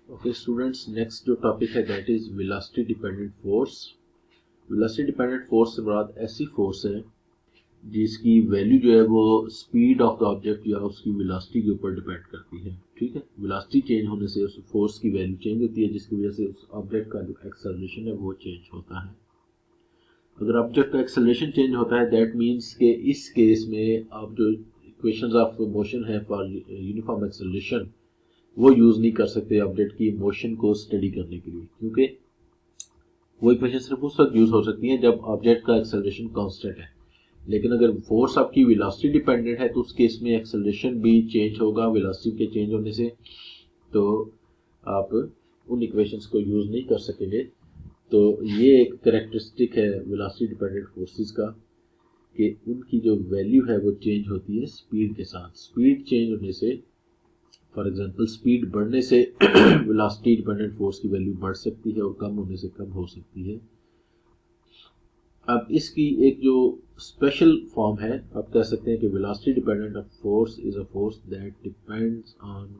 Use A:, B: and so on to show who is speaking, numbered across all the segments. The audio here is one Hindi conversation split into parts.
A: ओके स्टूडेंट्स, नेक्स्ट जो टॉपिक है that is velocity dependent force. Velocity dependent force से मुराद ऐसी फोर्स है जिसकी वैल्यू जो है वो स्पीड ऑफ द ऑब्जेक्ट या उसकी वेलोसिटी के ऊपर डिपेंड करती है। ठीक है, वेलोसिटी चेंज होने से उस फोर्स की वैल्यू चेंज होती है, जिसकी वजह से उस ऑब्जेक्ट का जो एक्सेलरेशन है वो चेंज होता है। अगर ऑब्जेक्ट का एक्सेलरेशन चेंज होता है दैट मीन्स के इस केस में आप जो इक्वेशंस ऑफ मोशन है फॉर यूनिफॉर्म एक्सेलरेशन वो यूज नहीं कर सकते ऑब्जेक्ट की मोशन को स्टडी करने के लिए, क्योंकि वो इक्वेशन सिर्फ उस वक्त यूज हो सकती है जब ऑब्जेक्ट का एक्सेलरेशन कांस्टेंट है। लेकिन अगर फोर्स आपकी वेलोसिटी डिपेंडेंट है तो उस केस में एक्सेलरेशन भी चेंज होगा वेलोसिटी के चेंज होने से, तो आप उन इक्वेशंस को यूज नहीं कर सकेंगे। तो ये एक कैरेक्टरिस्टिक है वेलोसिटी डिपेंडेंट फोर्सेस का कि उनकी जो वैल्यू है वो चेंज होती है स्पीड के साथ। स्पीड चेंज होने से, फॉर एग्जांपल स्पीड बढ़ने से वेलोसिटी डिपेंडेंट फोर्स की वैल्यू बढ़ सकती है और कम होने से कम हो सकती है। अब इसकी एक जो स्पेशल फॉर्म है, आप कह सकते हैं कि velocity dependent force is a force that depends on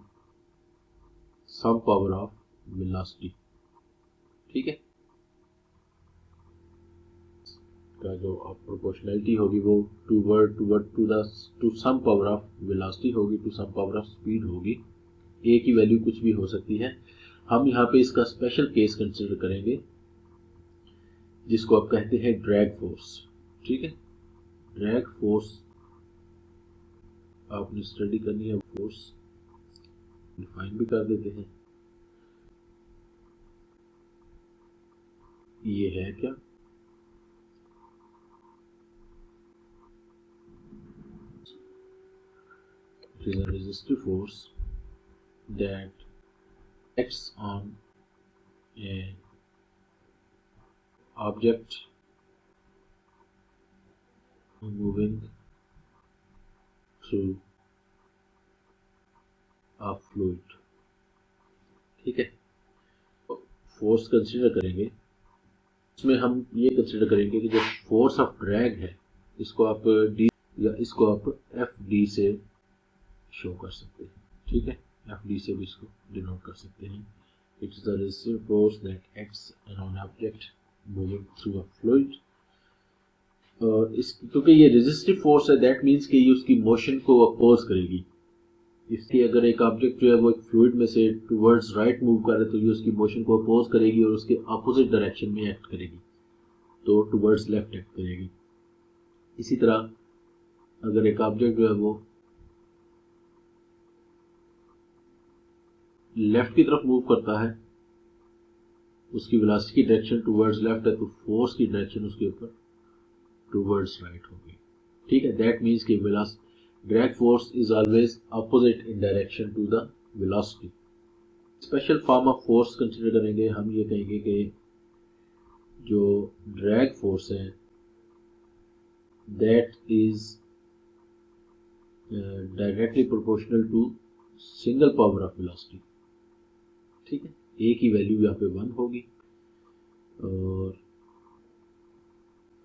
A: some power of velocity. ठीक है, का जो प्रोपोर्शनैलिटी होगी वो to some power of velocity होगी, to some power of speed होगी। ए की वैल्यू कुछ भी हो सकती है। हम यहाँ पे इसका स्पेशल केस कंसिडर करेंगे जिसको आप कहते हैं ड्रैग फोर्स। ठीक है, ड्रैग फोर्स आपने स्टडी करनी है। फोर्स डिफाइन भी कर देते हैं, ये है क्या, it is a resistive force that acts on a object moving through a fluid। ठीक है, फोर्स कंसीडर करेंगे, इसमें हम ये कंसीडर करेंगे कि जो फोर्स ऑफ ड्रैग है इसको आप डी या इसको आप एफ डी से शो कर सकते हैं। ठीक है, एफ डी से भी इसको डिनोट कर सकते हैं। It is the resistive force that acts on object moving through a fluid. और इस क्योंकि ये रेजिस्टिव फोर्स है दैट मीन्स कि ये उसकी मोशन को अपोज करेगी। इसलिए अगर एक ऑब्जेक्ट जो है वो एक फ्लूइड में से टुवर्ड्स राइट मूव कर रहा है तो ये उसकी मोशन को अपोज करेगी और उसके अपोजिट डायरेक्शन में एक्ट करेगी, तो टुवर्ड्स लेफ्ट एक्ट करेगी। इसी तरह अगर एक ऑब्जेक्ट जो है वो लेफ्ट की तरफ मूव करता है, उसकी वेलोसिटी की डायरेक्शन टुवर्ड्स लेफ्ट है, तो फोर्स की डायरेक्शन उसके ऊपर टुवर्ड्स राइट होगी। ठीक है, दैट मीन्स कि drag force is always opposite in direction to the velocity. Special form of force consider करेंगे, हम ये कहेंगे कि जो ड्रैग फोर्स है that is directly proportional to single power of velocity. ठीक है, ए की वैल्यू यहाँ पे 1 होगी और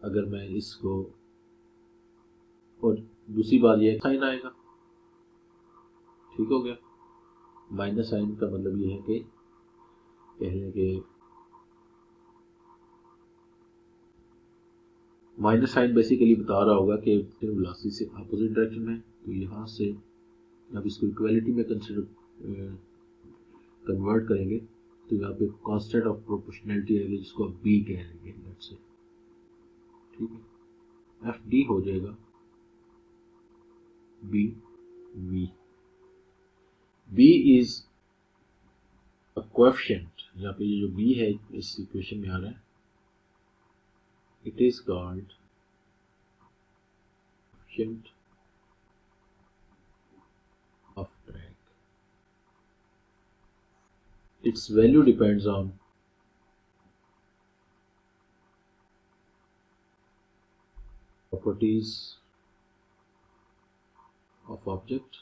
A: अगर मैं इसको, और दूसरी बात ये साइन आएगा। ठीक हो गया, माइनस साइन का मतलब ये है कि कह लें कि माइनस साइन बेसिकली बता रहा होगा कि वेलोसिटी से अपोजिट डायरेक्शन में, तो यहाँ से अब इसको इक्वालिटी में कन्वर्ट करेंगे तो यहाँ पे कांस्टेंट ऑफ प्रोपोर्शनैलिटी आएगी जिसको आप बी कह लेंगे लेट्स से। ठीक है, एफ डी हो जाएगा b v. B is a coefficient, यहाँ पे ये जो बी है इस इक्वेशन में आ रहा है, it is called coefficient of drag. its value depends on properties of object।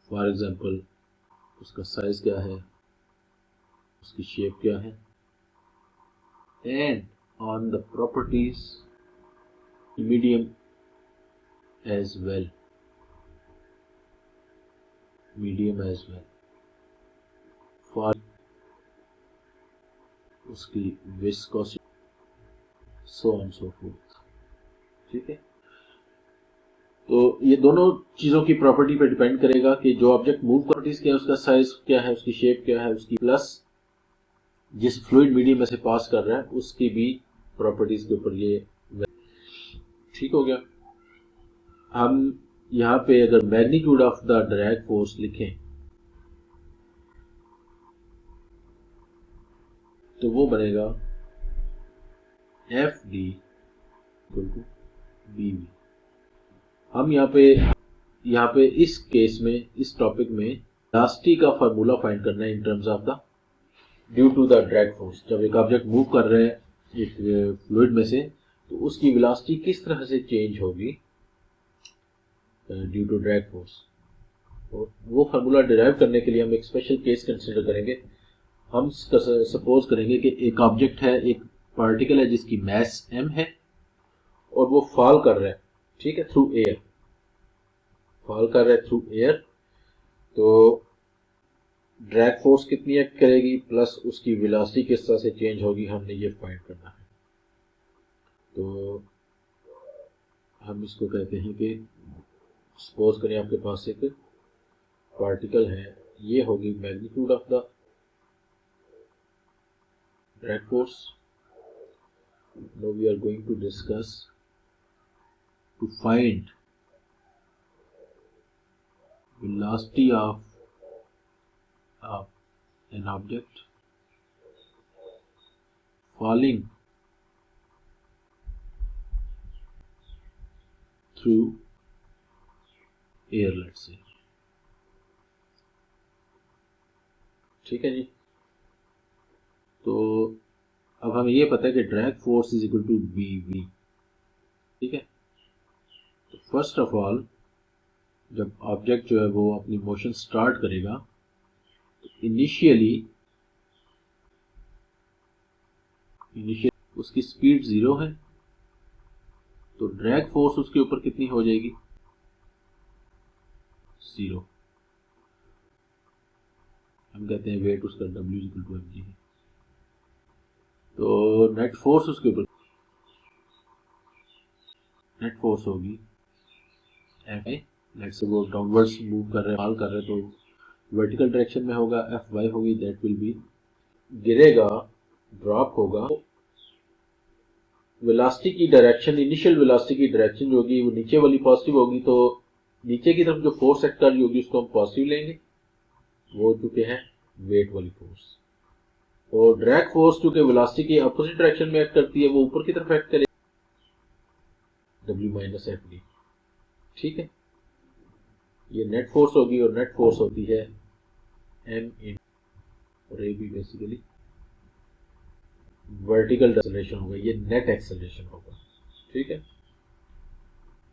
A: For example उसका साइज क्या है, उसकी शेप क्या है, and on the properties medium as well. Fall, उसकी viscosity, so on so forth. ठीक है, तो ये दोनों चीजों की प्रॉपर्टी पे डिपेंड करेगा कि जो ऑब्जेक्ट मूव प्रॉपर्टीज क्या है, उसका साइज क्या है, उसकी शेप क्या है, उसकी प्लस जिस फ्लूइड मीडियम में से पास कर रहा है उसकी भी प्रॉपर्टीज के ऊपर ये। ठीक हो गया। हम यहाँ पे अगर magnitude of the drag force लिखें तो वो बनेगा f d equal to b v. हम यहाँ पे इस केस में, इस टॉपिक में वेलोसिटी का फार्मूला फाइंड करना है in terms of the due to the drag force. जब एक ऑब्जेक्ट मूव कर रहे हैं एक फ्लूइड में से, तो उसकी वेलोसिटी किस तरह से चेंज होगी ड्यू टू ड्रैग फोर्स। और वो फार्मूला डिराइव करने के लिए हम एक स्पेशल केस कंसिडर करेंगे। हम सपोज करेंगे कि एक ऑब्जेक्ट है, एक पार्टिकल है जिसकी मास m है और वो फॉल कर रहा है, ठीक है, थ्रू एयर, फॉल कर रहा है थ्रू एयर। तो ड्रैग फोर्स कितनी एक्ट करेगी प्लस उसकी वेलोसिटी किस तरह से चेंज होगी, हमने ये फाइंड करना है। तो हम इसको कहते हैं कि सपोज करें आपके पास एक पार्टिकल है, ये होगी magnitude of the drag force. Now we are going to discuss to find velocity of an object falling through air, let's say। ठीक है जी। तो अब हमें ये पता है कि drag force is equal to b v. ठीक है, तो फर्स्ट ऑफ ऑल जब ऑब्जेक्ट जो है वो अपनी मोशन स्टार्ट करेगा तो इनिशियली उसकी स्पीड 0 है, तो ड्रैग फोर्स उसके ऊपर कितनी हो जाएगी, 0। हम कहते हैं वेट उसका W इक्वल टू mg है। तो नेट फोर्स उसके ऊपर, नेट फोर्स होगी एफ आई, लेट्स से वो डाउनवर्ड्स मूव कर रहे हैं, फॉल कर रहे हैं, तो वर्टिकल डायरेक्शन में होगा, एफ वाई होगी, दैट विल बी, गिरेगा, ड्रॉप होगा, वेलोसिटी की डायरेक्शन, इनिशियल वेलोसिटी की डायरेक्शन जो होगी वो नीचे वाली पॉजिटिव होगी, तो नीचे की तरफ जो फोर्स एक्ट कर रही होगी उसको हम पॉजिटिव लेंगे, वो चुके हैं वेट वाली फोर्स। और ड्रैग फोर्स चूंकि वेलोसिटी की अपोजिट डायरेक्शन में एक्ट करती है, वो ऊपर की तरफ एक्ट करेगी, W माइनस एफ डी। ठीक है, ये नेट फोर्स होगी और नेट फोर्स होती है m इन, और ये भी बेसिकली वर्टिकल एक्सेलरेशन होगा, ये नेट एक्सेलरेशन होगा। ठीक है,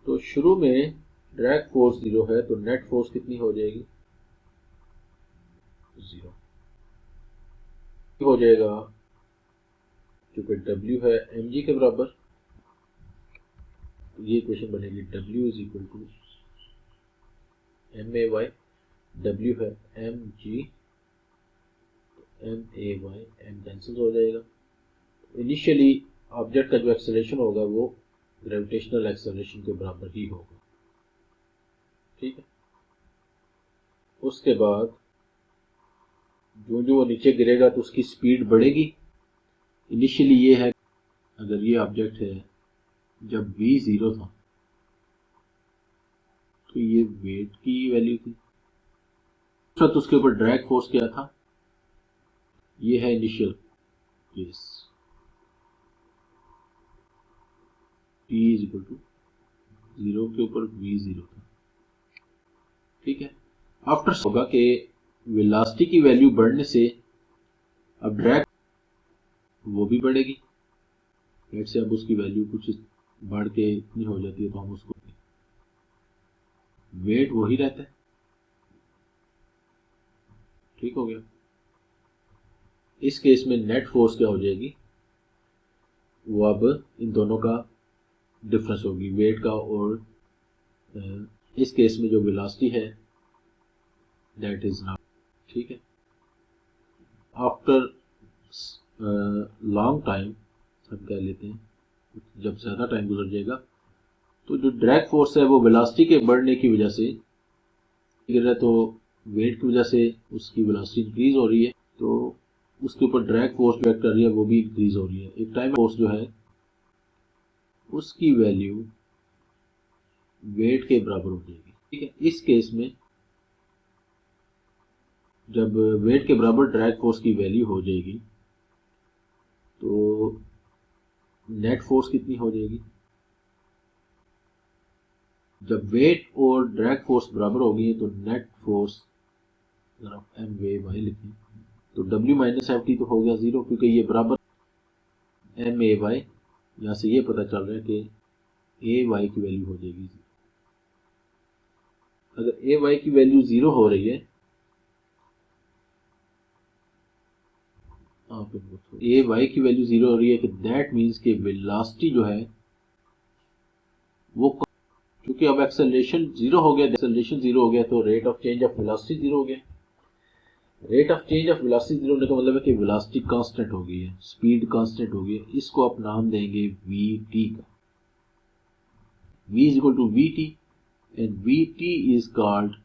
A: तो शुरू में ड्रैग फोर्स 0 है, तो नेट फोर्स कितनी हो जाएगी, 0 हो जाएगा, क्योंकि W है mg के बराबर, तो ये इक्वेशन बनेगी W is equal to m a y, W है mg, m a y, m cancel हो जाएगा। इनिशियली ऑब्जेक्ट का जो एक्सेलरेशन होगा वो ग्रेविटेशनल एक्सेलरेशन के बराबर ही होगा। ठीक है, उसके बाद जो जो वो नीचे गिरेगा तो उसकी स्पीड बढ़ेगी। इनिशियली ये है, अगर ये ऑब्जेक्ट है जब v 0 था तो ये वेट की वैल्यू थी, तो उसके ऊपर ड्रैग फोर्स क्या था, ये है initial case, t is equal to 0 के ऊपर v 0 था। ठीक है, आफ्टर होगा कि वेलोसिटी की वैल्यू बढ़ने से अब ड्रैग वो भी बढ़ेगी। लेट से अब उसकी वैल्यू कुछ बढ़ के इतनी हो जाती है तो हम उसको, वेट वही रहता है। ठीक हो गया, इस केस में नेट फोर्स क्या हो जाएगी, वो अब इन दोनों का डिफरेंस होगी, वेट का, और इस केस में जो वेलोसिटी है दैट इज नॉट। ठीक है, आफ्टर लॉन्ग टाइम हम कह लेते हैं, जब ज़्यादा टाइम गुजर जाएगा, तो जो ड्रैग फोर्स है वो वेलोसिटी के बढ़ने की वजह से गिर रहा है, तो वेट की वजह से उसकी वेलोसिटी इंक्रीज हो रही है, तो उसके ऊपर ड्रैग फोर्स जो एक्ट कर रही है वो भी इंक्रीज हो रही है। एक टाइम फोर्स जो है उसकी वैल्यू वेट के बराबर हो जाएगी। ठीक है, इस केस में जब वेट के बराबर ड्रैग फोर्स की वैल्यू हो जाएगी तो नेट फोर्स कितनी हो जाएगी? जब वेट और ड्रैग फोर्स बराबर होगी तो नेट फोर्स, अगर आप एम वे वाई लिखें तो डब्ल्यू माइनस एफ टी तो हो गया जीरो, क्योंकि ये बराबर एम ए वाई, यहाँ से ये पता चल रहा है कि ए वाई की वैल्यू हो जाएगी। अगर ए वाई की वैल्यू जीरो हो रही है, ए वाई की वैल्यू जीरो हो रही है, कि दैट मीन्स कि वेलोसिटी जो है वो, क्योंकि अब एक्सेलरेशन जीरो हो गया, एक्सेलरेशन जीरो हो गया तो rate of change of velocity zero हो गया। Rate of change of velocity zero होने का मतलब है कि वेलोसिटी कांस्टेंट हो गई है, स्पीड कांस्टेंट हो गई है। इसको आप नाम देंगे वी टी का। v is equal to vt and vt is called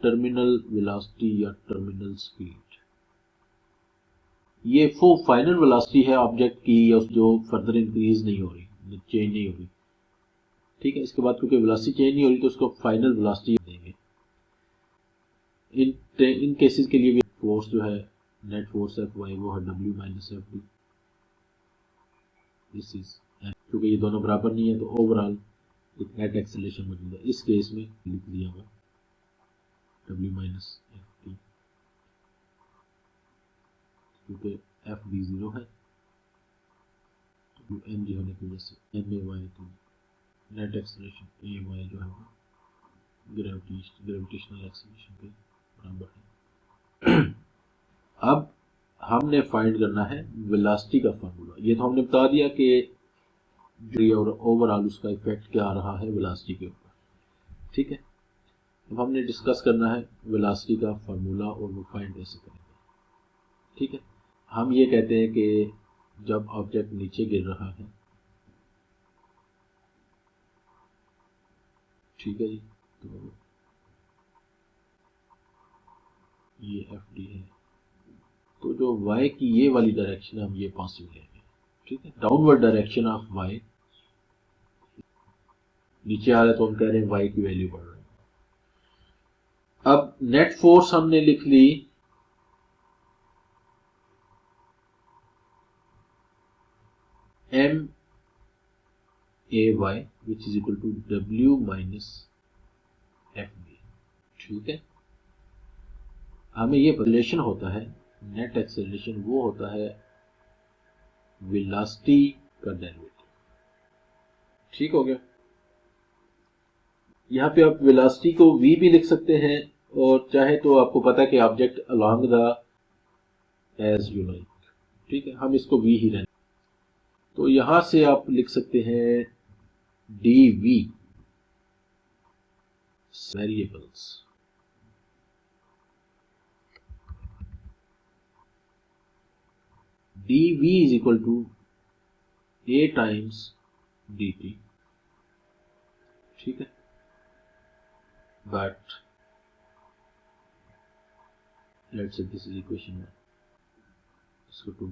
A: terminal velocity या टर्मिनल स्पीड। ये वो फाइनल वेलोसिटी है ऑब्जेक्ट की, या जो फर्दर इंक्रीज नहीं हो रही, चेंज नहीं हो रही। ठीक है, इसके बाद क्योंकि वेलोसिटी चेंज नहीं हो रही तो उसको फाइनल वेलोसिटी देंगे। इन केसेस के लिए भी फोर्स जो है नेट फोर्स एफ वाई वो है W minus F D. This is, क्योंकि ये दोनों बराबर नहीं है तो ओवरऑल एक नेट एक्सेलरेशन मौजूद है। इस केस में लिख दिया हुआ डब्ल्यू माइनस एफ डी, क्योंकि एफ डी जीरो है तो एम जी होने की वजह से एम ए वाई, तो नेट एक्सेलरेशन ए वाई जो है वो ग्रेविटेशनल एक्सेलरेशन के बराबर है। अब हमने फाइंड करना है वेलोसिटी का फार्मूला। ये तो हमने बता दिया कि और ओवरऑल उसका इफेक्ट क्या आ रहा है वेलोसिटी के ऊपर। ठीक है, अब हमने डिस्कस करना है वेलोसिटी का फार्मूला और वो फाइंड कैसे करेंगे। ठीक है, हम ये कहते हैं कि जब ऑब्जेक्ट नीचे गिर रहा है, ठीक है जी, तो ये एफ डी है, तो जो y की ये वाली डायरेक्शन है हम ये पॉजिटिव लेंगे। ठीक है, डाउनवर्ड डायरेक्शन ऑफ y, नीचे आ रहा है तो हम कह रहे हैं y की वैल्यू बढ़ रही है। अब नेट फोर्स हमने लिख ली m a y which is equal to W minus F B. ठीक है, हमें ये रिलेशन होता है नेट एक्सेलरेशन, वो होता है वेलोसिटी का डेरिवेटिव। ठीक हो गया, यहाँ पे आप वेलोसिटी को v भी लिख सकते हैं, और चाहे तो आपको पता है कि object along the as you like. ठीक है, हम इसको v ही रहने, तो यहां से आप लिख सकते हैं dv variables, dv is equal to a times dt। ठीक है, but let's say this is equation 1, इसको 2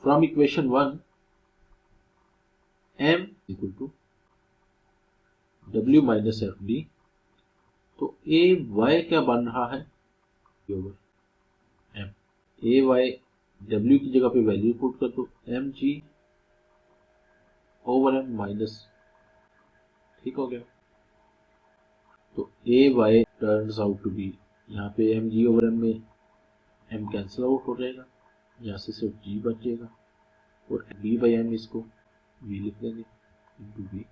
A: from equation 1 m equal to w minus f d, तो a y क्या बन रहा है over m, a y w की जगह पे वैल्यू पुट कर दो m g over m minus, ठीक हो गया, तो a y turns out to be, यहाँ पे एम जी ओवर एम में एम कैंसिल आउट हो जाएगा, यहाँ से सिर्फ जी बचेगा, और बी बाई एम इसको वी लिख देंगे इंटू बी।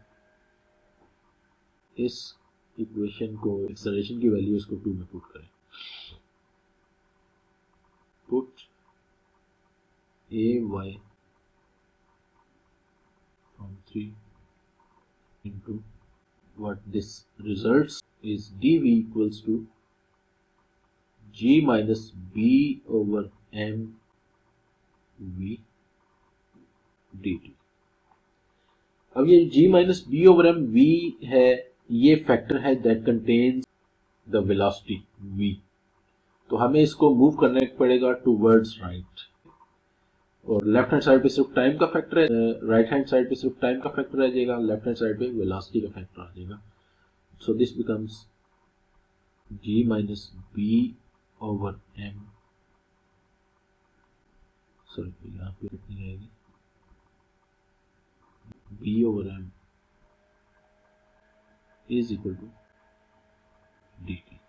A: इस इक्वेशन को एक्सेलरेशन की वैल्यू इसको 2 में पुट करें, put a y from 3 into what this results is dv equals to ji minus b over m v d t. अब ये g minus b over m v है, ये फैक्टर है that contains the velocity v। तो हमें इसको मूव करने पड़ेगा टूवर्ड्स राइट, और लेफ्ट हैंड साइड पे सिर्फ टाइम का फैक्टर है, राइट हैंड साइड पे सिर्फ टाइम का फैक्टर रह जाएगा, लेफ्ट हैंड साइड पे वेलोसिटी का फैक्टर आ जाएगा। So this becomes g minus b over m, sorry यहाँ पे कितनी रहेगी, b over m is equal to d t.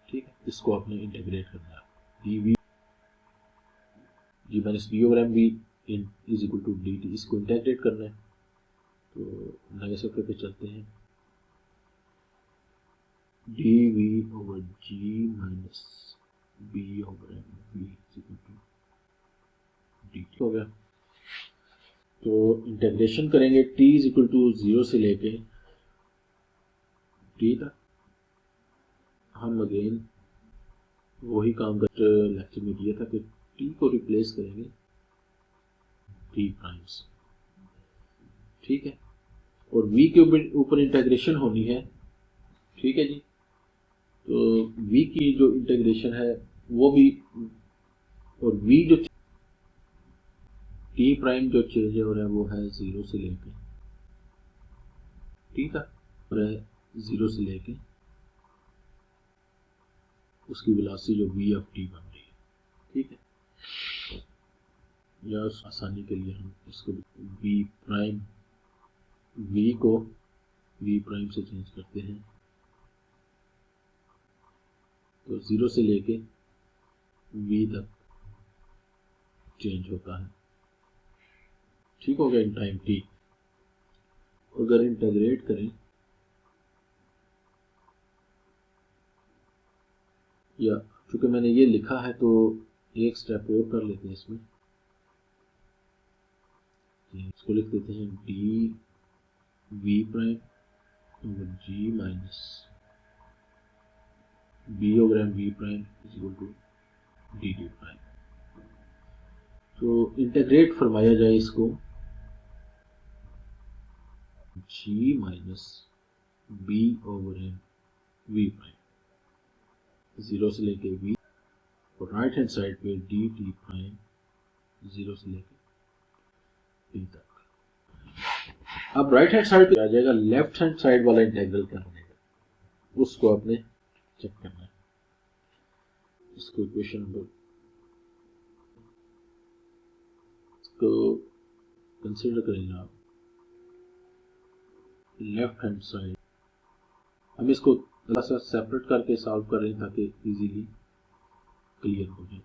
A: ठीक है, इसको आपने इंटीग्रेट करना है, d v g minus b over m v is equal to d t, इसको इंटीग्रेट करना है। तो नए सफ़े पे चलते हैं, d v over g minus b over m v is equal to d t हो गया। तो इंटीग्रेशन करेंगे t इज इक्वल टू 0 से लेके t तक। हम अगेन वही काम कर लेक्चर में किया था कि t को रिप्लेस करेंगे t प्राइम से। ठीक है, और v के ऊपर इंटीग्रेशन होनी है। ठीक है जी, तो v की जो इंटीग्रेशन है वो भी, और v जो t प्राइम जो चेंज हो रहा है वो है 0 से लेके t तक, और 0 से लेके उसकी वेलोसिटी जो v ऑफ t बन रही है। ठीक है, या आसानी के लिए हम इसको v प्राइम, v को v प्राइम से चेंज करते हैं, तो 0 से लेके v तक चेंज होता है। ठीक हो गया इन टाइम t। अगर इंटीग्रेट करें, या चूंकि मैंने ये लिखा है तो एक स्टेप और कर लेते हैं इसमें, इसको लिख देते हैं d v prime over g minus b over m v prime is equal to d d prime. तो इंटीग्रेट फरमाया जाए इसको, g minus b over m v prime 0 से लेके v, और राइट हैंड साइड पे डी टी प्राइम 0 से लेके t तक। अब राइट हैंड साइड पे आ जाएगा लेफ्ट हैंड साइड वाला इंटीग्रल क्या बनेगा, उसको आपने चेक करना है। इसको इक्वेशन नंबर को कंसीडर करेंगे आप, लेफ्ट हैंड साइड हम इसको थोड़ा सा सेपरेट करके सॉल्व कर रहे हैं ताकि इजीली क्लियर हो जाए,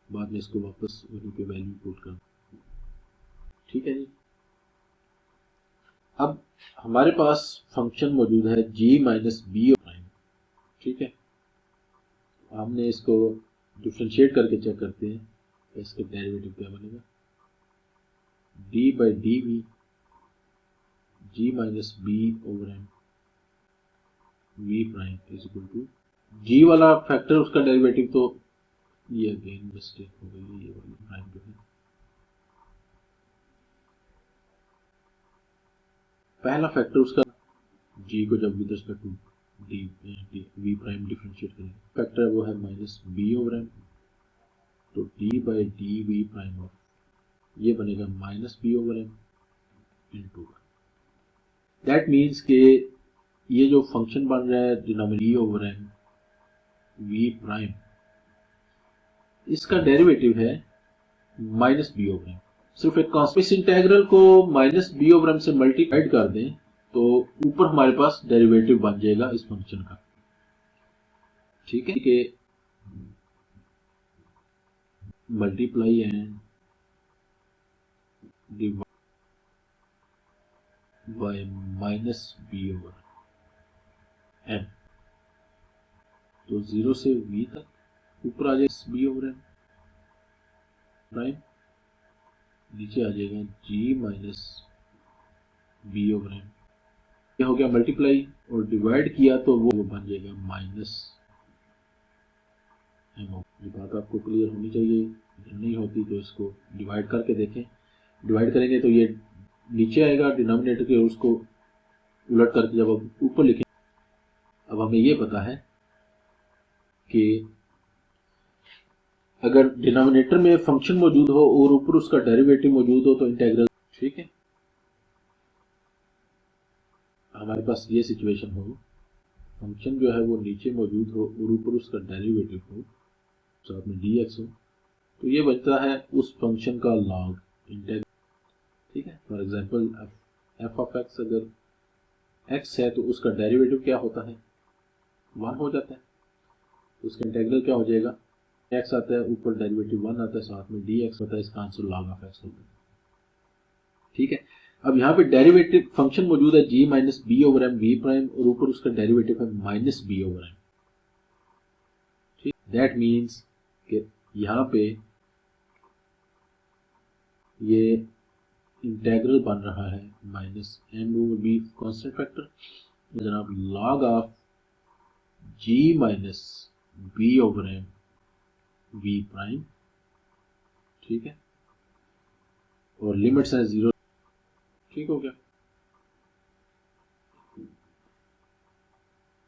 A: बाद में इसको वापस वहीं पे वैल्यू पुट कर। ठीक है जी, अब हमारे पास फंक्शन मौजूद है g माइनस बी प्राइम। ठीक है, हमने इसको डिफ्रेंशिएट करके चेक करते हैं, इसका डेरिवेटिव क्या बनेगा, d by d v g minus b over m v prime is equal to g वाला फैक्टर, उसका डेरिवेटिव, तो ये अगेन मिस्टेक हो गई, ये वाली प्राइम जो है पहला फैक्टर उसका, जी को जब with respect to D v prime differentiate करेंगे, फैक्टर वो है माइनस बी ओवर एम, तो D by d v prime of ये बनेगा minus b over m into one. That means के ये जो फंक्शन बन रहा है denominator over m v prime, इसका डेरिवेटिव है माइनस बी ओवर एम। सिर्फ एक कॉन्स्टेंट इंटीग्रल को माइनस बी ओवर एम से मल्टीप्लाइड कर दें तो ऊपर हमारे पास डेरिवेटिव बन जाएगा इस फंक्शन का। ठीक है, कि multiply and divide by minus b over m, तो 0 से v तक ऊपर आ जाएगा बी ओवर एम प्राइम, नीचे आ जाएगा g minus b over m, ये हो गया मल्टीप्लाई, और डिवाइड किया तो वो बन जाएगा माइनस एम। ये बात आपको क्लियर होनी चाहिए, अगर नहीं होती तो इसको डिवाइड करके देखें। डिवाइड करेंगे तो ये नीचे आएगा डिनोमिनेटर के, उसको उलट करके जब आप ऊपर लिखें। अब हमें ये पता है कि अगर डिनोमिनेटर में फंक्शन मौजूद हो और ऊपर उसका डेरिवेटिव मौजूद हो तो इंटीग्रल, ठीक है। हमारे पास ये सिचुएशन हो, फंक्शन जो है वो नीचे मौजूद हो और ऊपर उसका डेरिवेटिव हो, साथ में dx हो, तो ये बनता है उस फंक्शन का लॉग इंटीग्रल, ठीक है। For example f of x अगर x है तो उसका डेरिवेटिव क्या होता है, 1 हो जाता है, तो उसका इंटीग्रल क्या हो जाएगा, x आता है, ऊपर डेरिवेटिव 1 आता है, साथ में dx होता है, इसका आंसर log ऑफ x होता है, ठीक है। अब यहाँ पे डेरिवेटिव फंक्शन मौजूद है g minus b over m v prime और ऊपर उसका डेरिवेटिव है माइनस बी ओवर एम, ठीक। दैट मीन्स कि यहाँ पे ये इंटेग्रल बन रहा है minus m over b constant factor, जनाब log of g minus b over m v prime, ठीक है, और लिमिट्स है 0, ठीक हो गया।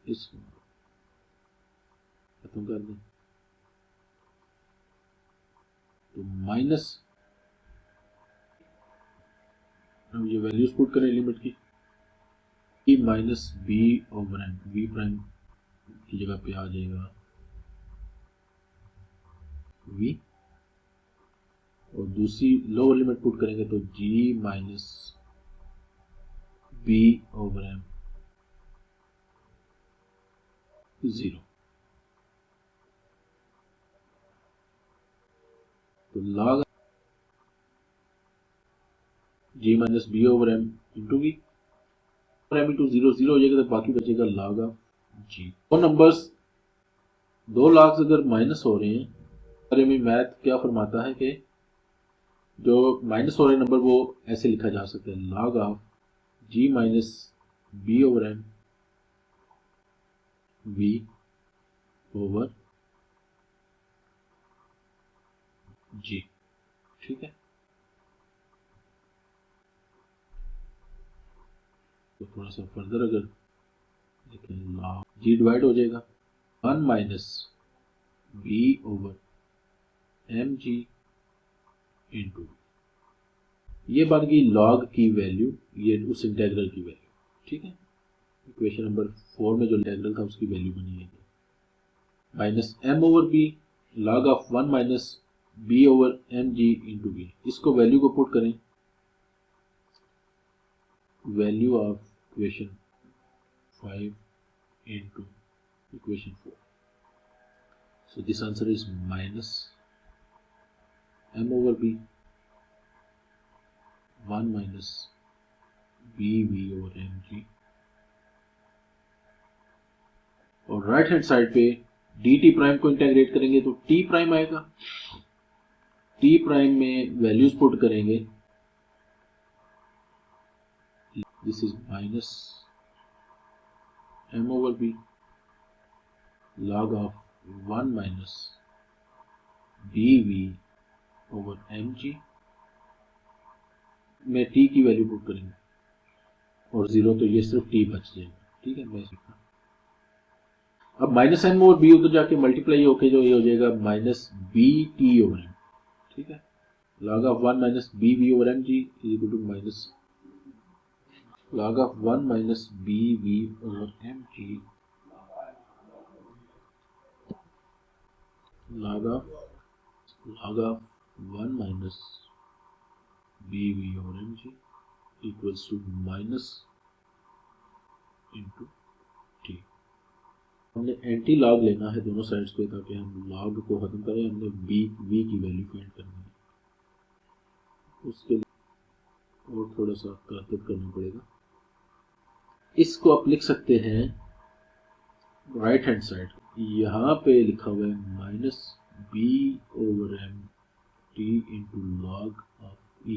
A: इसको खत्म कर दें तो माइनस, हम ये वैल्यूज पुट करें लिमिट की, e minus b over m v prime की जगह पे आ जाएगा v, और दूसरी लोअर लिमिट पुट करेंगे तो g minus b over m 0, तो log g minus b over m into v, m into 0 0 हो जाएगा, तो बाकी बचेगा log ऑफ g। दो नंबर्स, दो लॉग्स अगर माइनस हो रहे हैं, अरे में मैथ क्या फरमाता है कि जो माइनस हो रहे नंबर वो ऐसे लिखा जा सकता है, log of g minus b over m v over g, ठीक है। तो थोड़ा सा फर्दर अगर देखें, log g डिवाइड हो जाएगा 1 minus b over m g into, ये बन गई लॉग की वैल्यू, ये उस इंटेग्रल की वैल्यू, ठीक है। इक्वेशन नंबर 4 में जो इंटेग्रल था उसकी वैल्यू बनी है minus m over b log of 1 minus b over m g into b, इसको वैल्यू को पुट करें, value of equation 5 into equation 4. So this answer is minus m over b 1 minus bv over mg, और राइट हैंड साइड पे dt प्राइम को इंटेग्रेट करेंगे तो t प्राइम आएगा, t प्राइम में वैल्यूज पुट करेंगे, this is minus m over b log of 1 minus bv over mg में t की वैल्यू पुट करेंगे और 0, तो ये सिर्फ t बच जाएगा, ठीक है। मैं अब माइनस एम और बी उधर जाके मल्टीप्लाई होके जो ये हो जाएगा minus b t over m, ठीक है। Log of 1 minus b v over m g is equal to minus log of 1 minus bv over mg log of 1 minus bv over mg equals to minus into t। हमने एंटी लॉग लेना है दोनों साइड्स पे ताकि हम लॉग को खत्म करें, हमने v की वैल्यू फाइंड करनी है, उसके लिए और थोड़ा सा ताकत करना पड़ेगा। इसको आप लिख सकते हैं राइट हैंड साइड, यहाँ पे लिखा हुआ है minus b over m t into log of e.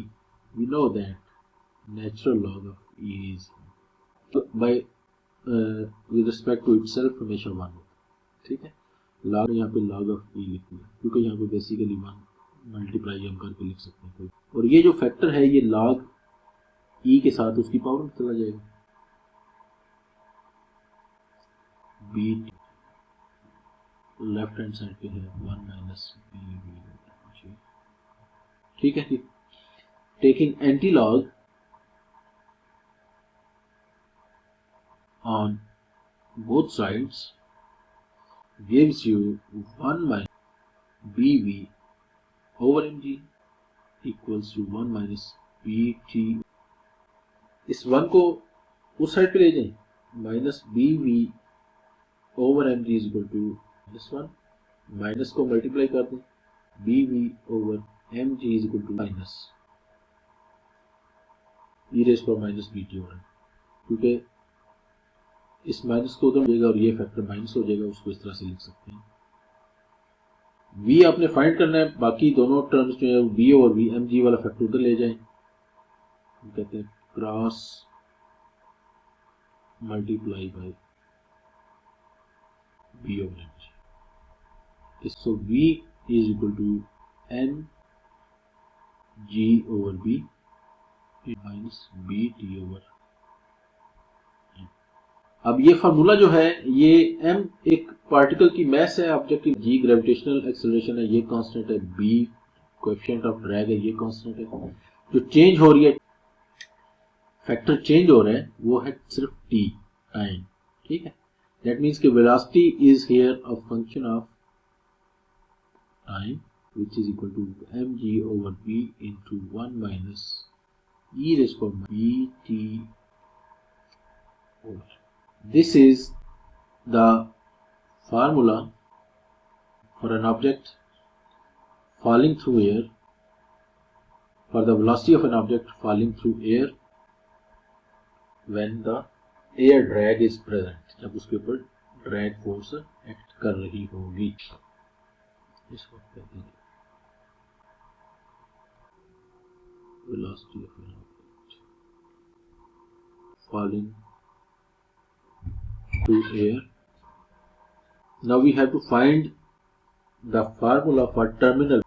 A: We know that natural log of e is by with respect to itself हमेशा 1 होता है, ठीक है। log यहाँ पे log ऑफ ई लिख दिया, क्योंकि यहाँ पे बेसिकली 1 मल्टीप्लाई हम करके लिख सकते हैं कोई, और ये जो फैक्टर है ये log ई के साथ उसकी पावर में चला जाएगा, बी लेफ्ट हैंड साइड पे है 1 माइनस बी वी, ठीक है जी। Taking antilog on both sides gives you 1 minus bv over mg equals to 1 minus bt। इस 1 को उस साइड पे ले जाएं, minus bv over mg is equal to -1, minus को मल्टीप्लाई कर दें, bv over mg is equal to minus e raise power minus bt हो रहा है, क्योंकि इस माइनस को उधर जाएगा और ये फैक्टर माइनस हो जाएगा, उसको इस तरह से लिख सकते हैं। v आपने फाइंड करना है, बाकी दोनों टर्म्स जो है b और v mg वाला फैक्टर उधर ले जाएं, कहते हैं cross multiply by b over mg। So v is equal to m g over b minus b t over. अब ये फार्मूला जो है ये m एक पार्टिकल की मैस है, ऑब्जेक्ट की g ग्रेविटेशनल एक्सेलरेशन है, ये कांस्टेंट है, b कोएफिशिएंट ऑफ ड्रैग है, ये कांस्टेंट है। जो चेंज हो रही है, फैक्टर चेंज हो रहा है, वो है सिर्फ t टाइम, ठीक है। दैट मीन्स कि velocity is here a function of time which is equal to mg over b into 1 minus e raised to bt over। This is the formula for an object falling through air, for the velocity of an object falling through air when the air drag is present, जब उसके ऊपर drag force act कर रही होगी। इसको कहते हैं velocity of an object falling through air। Now we have to find the formula for terminal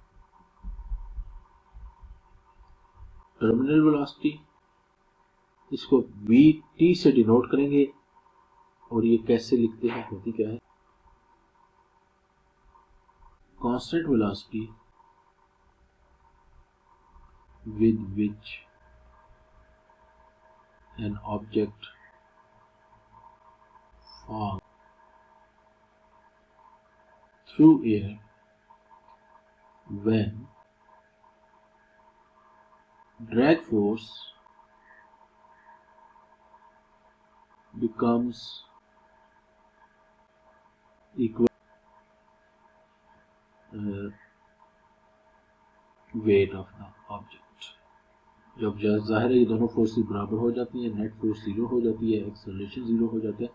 A: velocity। इसको vt से डिनोट करेंगे, और ये कैसे लिखते हैं, होती क्या है, constant velocity with which an object falls through air when drag force becomes equal weight of the object। जब जाहिर है ये दोनों फोर्सेस बराबर हो जाती हैं, नेट फोर्स 0 हो जाती है, एक्सेलरेशन 0 हो जाता है,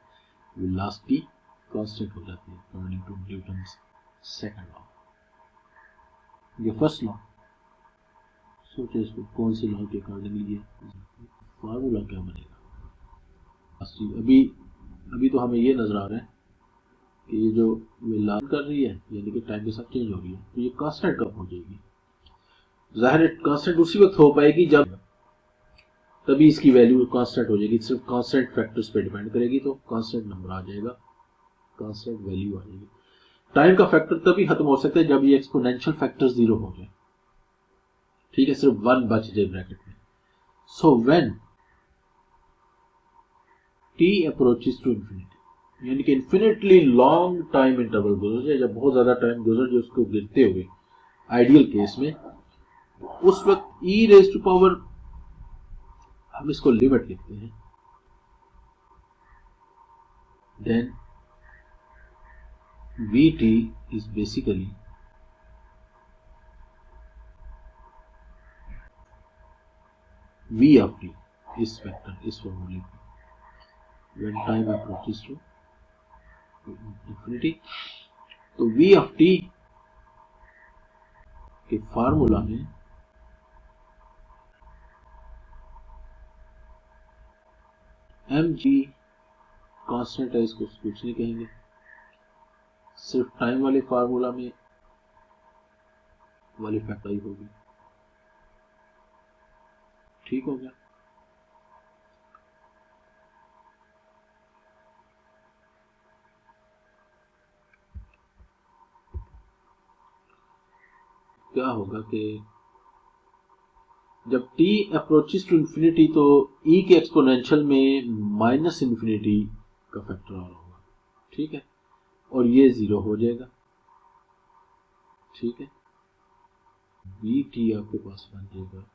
A: वेलोसिटी कांस्टेंट हो जाती है according to Newton's second law. ये फर्स्ट लॉ, सोचे इसको कौन से लॉ के अकॉर्डिंग ये फार्मूला क्या बनेगा। अभी तो हमें ये नजर आ रहा है कि ये जो वेलोसिटी कर रही है यानी कि टाइम के साथ चेंज हो रही है, तो ये कांस्टेंट कब हो जाएगी, जाहिर है कांस्टेंट उसी वक्त हो पाएगी जब, तभी इसकी वैल्यू कांस्टेंट हो जाएगी, सिर्फ कांस्टेंट फैक्टर्स पे डिपेंड करेगी तो कांस्टेंट नंबर आ जाएगा, कांस्टेंट वैल्यू आ जाएगी। टाइम का फैक्टर तभी खत्म हो सकता है जब ये एक्सपोनेंशियल फैक्टर 0 हो जाए, ठीक है, सिर्फ 1 बच जाए ब्रैकेट में। So when t approaches to infinity, यानी कि इंफिनिटली लॉन्ग टाइम इंटरवल गुजर जाए, जब बहुत ज्यादा टाइम गुजर जाए उसको गिरते हुए, आइडियल केस में, उस वक्त e रेज़ टू पावर, हम इसको लिमिट लिखते हैं, then vt is basically v of t, इस वेक्टर, इस फॉर्मूले को when time approaches to infinity, तो v of t के फार्मूला में mg कांस्टेंट है, इसको कुछ नहीं कहेंगे, सिर्फ टाइम वाले फार्मूला में वाली फैक्टर होगी। ठीक हो गया। क्या होगा कि जब t अप्रोचेस टू इंफिनिटी तो e के एक्सपोनेंशियल में माइनस इंफिनिटी का फैक्टर आ होगा। ठीक है, और ये 0 हो जाएगा। ठीक है, बी टी आपके पास बन जाएगा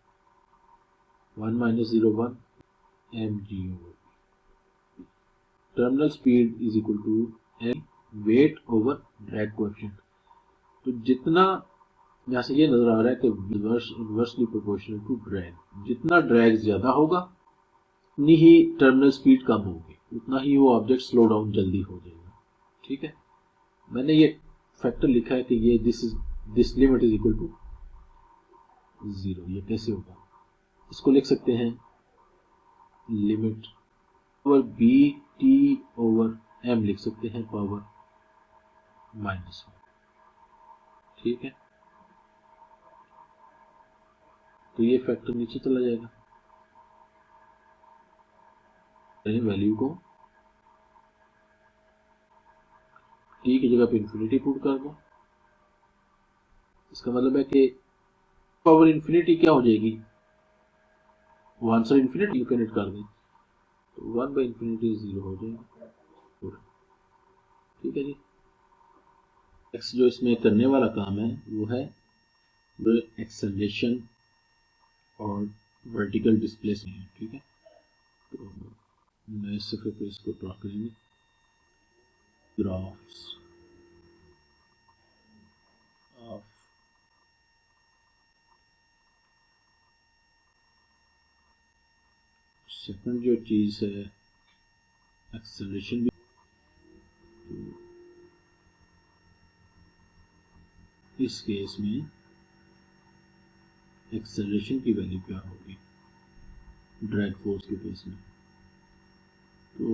A: 1 minus 0 1 m g over terminal speed is equal to m weight over drag coefficient. तो जितना यहाँ से ये नजर आ रहा है कि इनवर्सली प्रोपोर्शनल टू ड्रैग, जितना ड्रैग ज्यादा होगा उतनी ही टर्मिनल स्पीड कम होगी, उतना ही वो ऑब्जेक्ट स्लो डाउन जल्दी हो जाएगा। ठीक है, मैंने ये फैक्टर लिखा है कि ये this limit is equal to 0। ये कैसे होगा, इसको लिख सकते हैं limit over b t over m लिख सकते हैं पावर -1। ठीक है, तो ये फैक्टर नीचे चला जाएगा। वैल्यू को टी की जगह पे इंफिनिटी पुट कर दो। इसका मतलब है कि पावर इंफिनिटी क्या हो जाएगी, वो आंसर इंफिनिटी इंफिनिट कर दें तो 1 बाई इंफिनिटी 0 हो जाएगा पूरा। ठीक है जी, नेक्स्ट जो इसमें करने वाला काम है वो है एक्सेलरेशन और वर्टिकल डिस्प्लेसमेंट। ठीक है, तो नए सफ़े पे इसको ड्रॉ करेंगे। ग्राफ्स ऑफ सेकंड जो चीज है एक्सेलरेशन भी, तो इस केस में एक्सेलरेशन की वैल्यू क्या होगी ड्रैग फोर्स के केस में, तो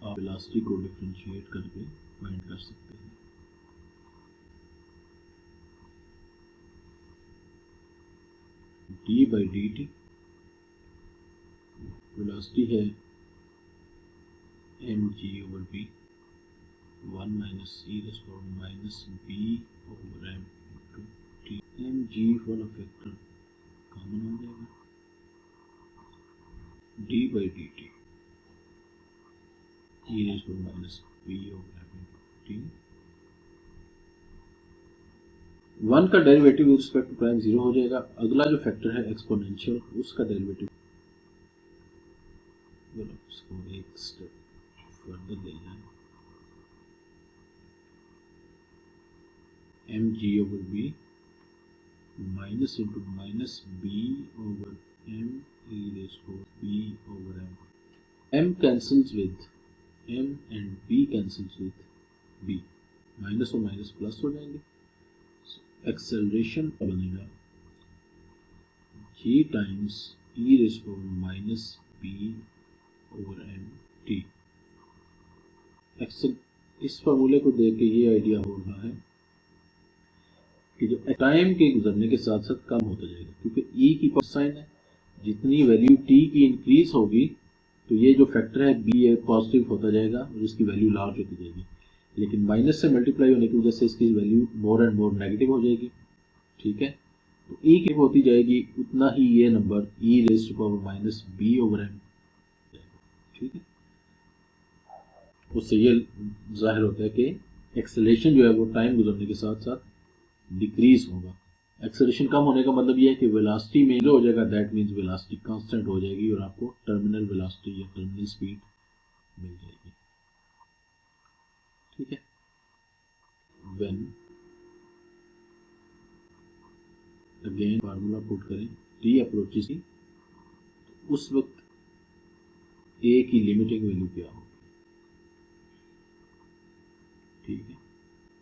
A: आप वेलोसिटी को डिफरेंशिएट करके फाइंड कर सकते हैं। D by d t velocity है m g over b 1 minus e raise to minus b over m into t. M g वाला फैक्टर कॉमन हो जाएगा, d by d t e raise to minus b over m into t. 1 का derivative with respect to prime 0 हो जाएगा। अगला जो फैक्टर है एक्सपोनेंशियल, उसका डेरिवेटिव उसको एक स्टेप फर्दर ले जाए, m g over b minus into minus b over m e raise to b over m. M cancels with m and b cancels with b, minus और माइनस प्लस हो जाएंगे। एक्सेलरेशन बनेगा g times e raise to minus b over m t. इस फार्मूले को देख के ये आइडिया हो रहा है कि जो टाइम के गुजरने के साथ साथ कम होता जाएगा, क्योंकि ई की साइन है, जितनी वैल्यू टी की इंक्रीज होगी तो ये जो फैक्टर है बी ये पॉजिटिव होता जाएगा और इसकी वैल्यू लार्ज होती जाएगी। लेकिन माइनस से मल्टीप्लाई होने की वजह से इसकी value more and more negative हो जाएगी। ठीक है, तो ई की होती जाएगी उतना ही ये number e raise to power minus b over m. ठीक है, उससे ये जाहिर होता है कि एक्सेलरेशन जो है वो टाइम गुजरने के साथ साथ डिक्रीज होगा। एक्सेलरेशन कम होने का मतलब ये है कि वेलोसिटी में जो हो जाएगा, दैट मीन्स वेलोसिटी कांस्टेंट हो जाएगी और आपको टर्मिनल वेलोसिटी या टर्मिनल स्पीड मिल जाएगी। ठीक है, व्हेन अगेन फार्मूला पुट करें टी अप्रोचेस की, तो उस वक्त ए की लिमिटिंग वैल्यू क्या होगी। ठीक है,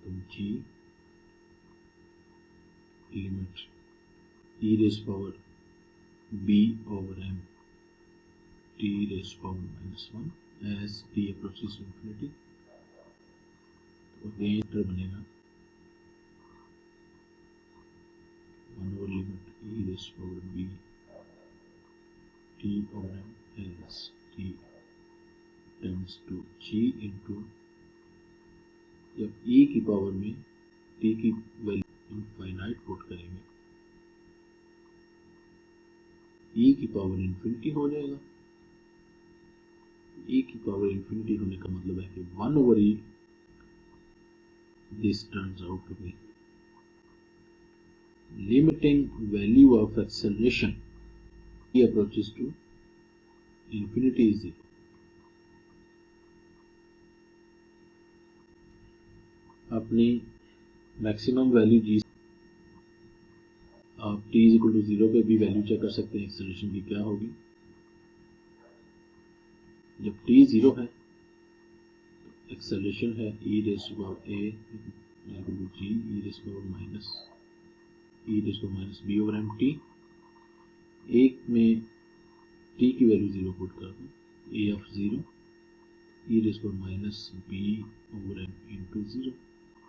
A: तो g limit e raise power b over m t raise power -1 as t approaches infinity again बनेगा 1 over limit e raised to power b t over m as t tends to g into, जब e की पावर में t की वैल्यू इनफाइनाइट पुट करेंगे e की पावर इन्फिनिटी हो जाएगा। e की पावर इन्फिनिटी होने का मतलब है कि 1 over e this turns out to be limiting value of acceleration e approaches to infinity is 0। अपनी मैक्सिमम वैल्यू जी आप t इज इक्वल टू 0 पे भी वैल्यू चेक कर सकते हैं एक्सेलरेशन की क्या होगी। जब t 0 है तो एक्सेलरेशन है e raise to power a equal to g e raise to power minus b over m t। एक में t की वैल्यू 0 पुट कर दूँ a of 0 e raise to power minus b over m into 0।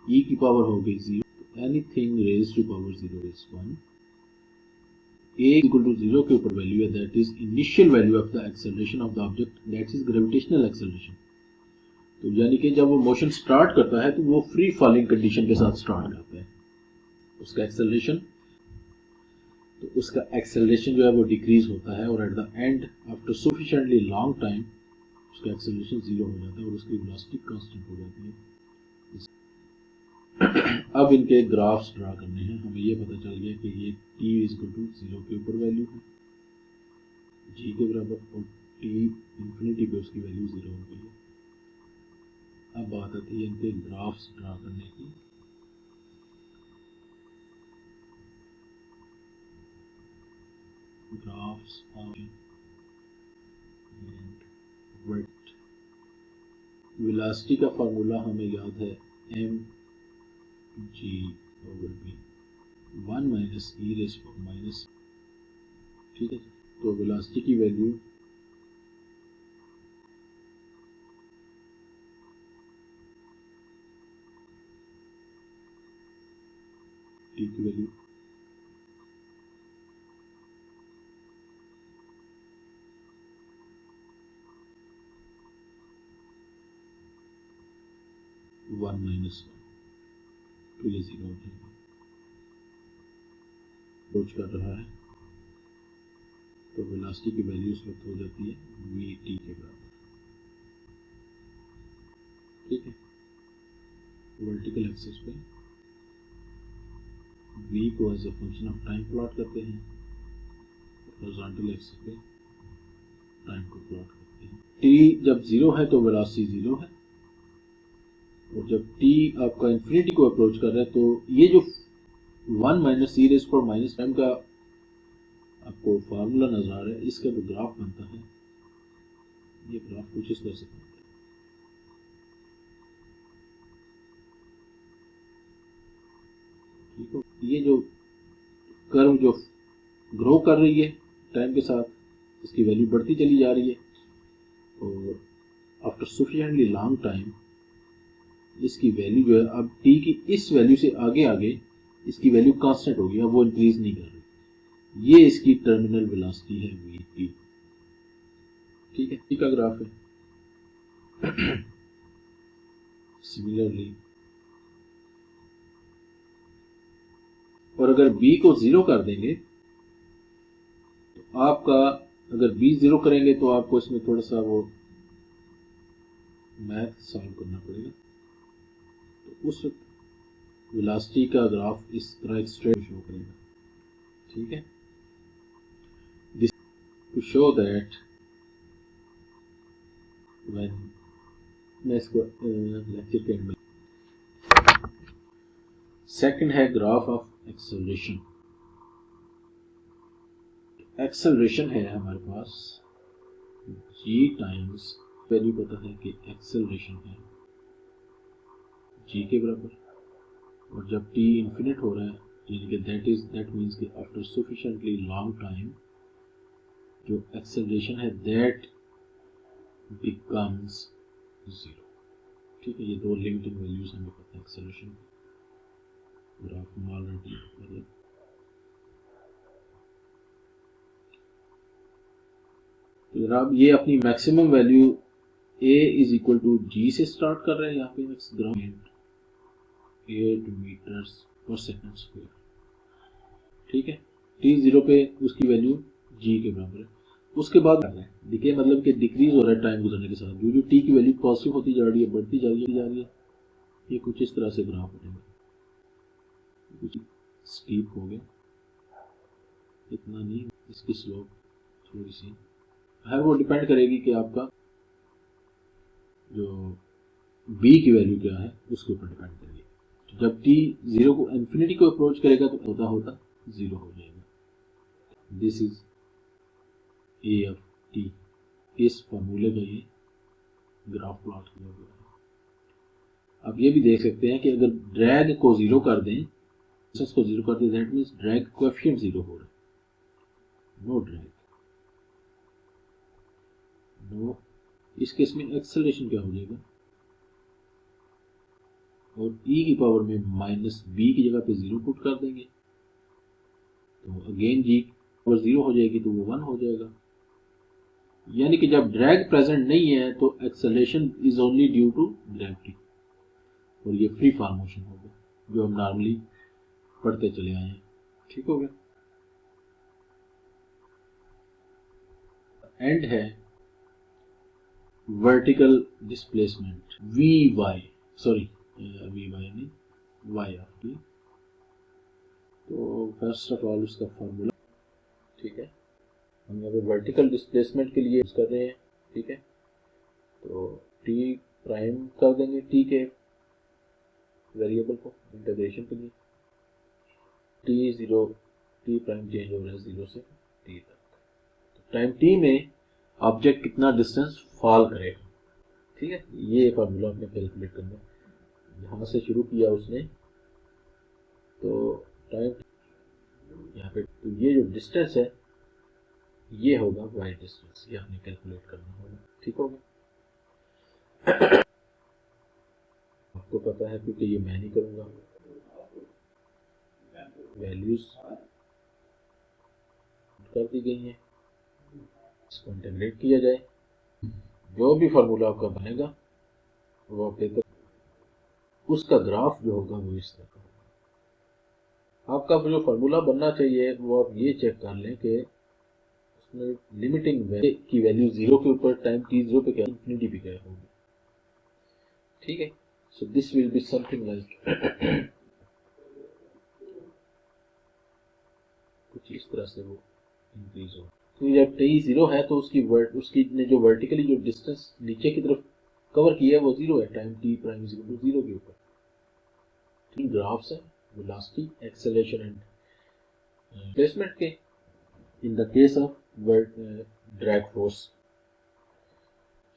A: e की पावर हो गई 0 तो anything raise to power 0 is 1। a equal to 0 के ऊपर वैल्यू है that is initial value of the acceleration of the object that is gravitational acceleration. तो यानी कि जब वो मोशन स्टार्ट करता है तो वो फ्री फॉलिंग कंडीशन के साथ स्टार्ट करता है, उसका एक्सेलरेशन जो है वो डिक्रीज होता है और at the end after sufficiently long time उसका एक्सेलरेशन 0 हो जाता है और उसकी वेलोसिटी कांस्टेंट हो जाती है। अब इनके ग्राफ्स ड्रा करने हैं। हमें ये पता चल गया कि ये t इज इक्वल टू 0 के ऊपर वैल्यू है g के बराबर और t इंफिनिटी पे उसकी वैल्यू 0 हो गई है। अब बात आती है इनके ग्राफ्स ड्रा करने की। ग्राफ्स ऑफ वेट वेलोसिटी का फार्मूला हमें याद है m g over b 1 minus e raise to minus, ठीक है। तो वेलोसिटी की वैल्यू t की वैल्यू 1 माइनस 1 तो ये 0 हो जाएगा। अप्रोच कर रहा है तो वेलोसिटी की वैल्यू इस वक्त हो जाती है vt के बराबर, ठीक है। वर्टिकल एक्सिस पे v को as a function of time plot करते हैं, हॉरिजॉन्टल एक्सिस पे टाइम को प्लॉट करते हैं। t जब 0 है तो वेलोसिटी 0 है और जब t आपका इंफिनिटी को अप्रोच कर रहा है तो ये जो 1 minus e raise to power minus m का आपको फार्मूला नजर आ रहा है, इसका जो ग्राफ बनता है ये ग्राफ कुछ इस तरह से बनता है। ठीक है, ये जो कर्व जो ग्रो कर रही है टाइम के साथ, इसकी वैल्यू बढ़ती चली जा रही है और आफ्टर सफिशिएंटली लॉन्ग टाइम इसकी वैल्यू जो है अब t की इस वैल्यू से आगे आगे इसकी वैल्यू कांस्टेंट होगी, अब वो इंक्रीज नहीं कर रही। ये इसकी टर्मिनल वेलोसिटी है vt, ठीक है। t का ग्राफ है। सिमिलरली और अगर b को 0 कर देंगे तो आपका अगर b 0 करेंगे तो आपको इसमें थोड़ा सा वो मैथ सॉल्व करना पड़ेगा। तो उस वेलोसिटी का ग्राफ इस तरह एक स्ट्रेट शो करेगा, ठीक है। This to show that when मैं इसको लेक्चर के एंड में सेकंड है ग्राफ ऑफ एक्सेलरेशन। एक्सेलरेशन है हमारे पास g टाइम्स वैल्यू पता है कि एक्सेलरेशन है g के बराबर और जब t इन्फिनिट हो रहा है यानी कि दैट मीन्स कि आफ्टर सफिशिएंटली लॉन्ग टाइम जो एक्सेलरेशन है दैट बिकम्स 0, ठीक है, ये दो लिमिटिंग वैल्यूज हमें पता है एक्सेलरेशन ग्राफ में ऑलरेडी मतलब। तो जनाब ये अपनी maximum value a is equal to g से स्टार्ट कर रहे हैं यहाँ पे graph 8 metres per second square. ठीक है, t0 पे उसकी वैल्यू g के बराबर है। उसके बाद डिके मतलब कि डिक्रीज हो रहा है टाइम गुजरने के साथ, जो जो t की वैल्यू पॉजिटिव होती जा रही है, बढ़ती जा रही है। ये कुछ इस तरह से ग्राफ बनेगा, कुछ स्टीप हो गया, इतना नहीं, इसकी स्लोप थोड़ी सी है, वो डिपेंड करेगी कि आपका जो b की वैल्यू क्या है उसके ऊपर डिपेंड करेगी। तो जब t 0 को इन्फिनिटी को अप्रोच करेगा तो होता होता 0 हो जाएगा। This is a of t, इस फॉर्मूले का ये ग्राफ प्लॉट किया गया है। आप ये भी देख सकते हैं कि अगर ड्रैग को 0 कर दें, को 0 कर दें, दैट मीन्स ड्रैग कोएफिशिएंट 0 हो रहा है, नो ड्रैग, नो। इस केस में एक्सेलरेशन क्या हो जाएगा, और e की पावर में माइनस b की जगह पे 0 पुट कर देंगे तो अगेन g पावर 0 हो जाएगी, तो वो 1 हो जाएगा। यानी कि जब ड्रैग प्रेजेंट नहीं है तो acceleration is only due to gravity, और ये फ्री फॉर्म मोशन होगा जो हम नॉर्मली पढ़ते चले आए हैं। ठीक हो गया। एंड है vertical displacement vy, sorry vy नहीं, y ऑफ t। तो फर्स्ट ऑफ ऑल उसका फॉर्मूला, ठीक है, हम यहाँ पे वर्टिकल डिस्प्लेसमेंट के लिए यूज कर रहे हैं। ठीक है, तो t प्राइम कर देंगे t के वेरिएबल को इंटीग्रेशन के लिए, t प्राइम चेंज हो रहा है 0 से t तक। तो टाइम t में ऑब्जेक्ट कितना डिस्टेंस फॉल करेगा। ठीक है, ये फॉर्मूला आपने कैलकुलेट करना है। यहाँ से शुरू किया उसने, तो टाइम यहाँ पे, तो ये जो डिस्टेंस है ये होगा y डिस्टेंस, ये आपने कैलकुलेट करना होगा। ठीक होगा, आपको पता है क्योंकि ये मैं नहीं करूँगा। वैल्यूज कर दी गई हैं, इसको इंटीग्रेट किया जाए, जो भी फार्मूला आपका बनेगा वो आप उसका ग्राफ जो होगा वो इस तरह का होगा। आपका जो फार्मूला बनना चाहिए वो आप ये चेक कर लें कि उसमें लिमिटिंग की वैल्यू 0 के ऊपर टाइम t0 पे क्या, इंफिनिटी पे क्या होगी। ठीक है, so this will be something like कुछ इस तरह से वो इंक्रीज हो। तो जब t 0 है तो उसकी ने जो वर्टिकली जो डिस्टेंस नीचे की तरफ कवर किया है वो 0 है, टाइम t प्राइम 0 के ऊपर। तीन ग्राफ्स है, वेलोसिटी, एक्सेलरेशन एंड डिस्प्लेसमेंट के, in the case of drag force.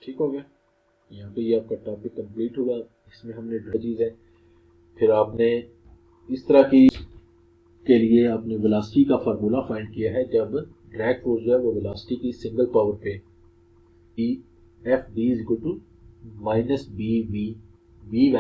A: ठीक हो गया, यहाँ पे ये आपका टॉपिक कंप्लीट होगा। इसमें हमने चीज है, फिर आपने इस तरह की के लिए आपने वेलोसिटी का फार्मूला फाइंड किया है जब ड्रैग फोर्स जो है वो वेलोसिटी की सिंगल पावर पे f d is equal to minus b v, we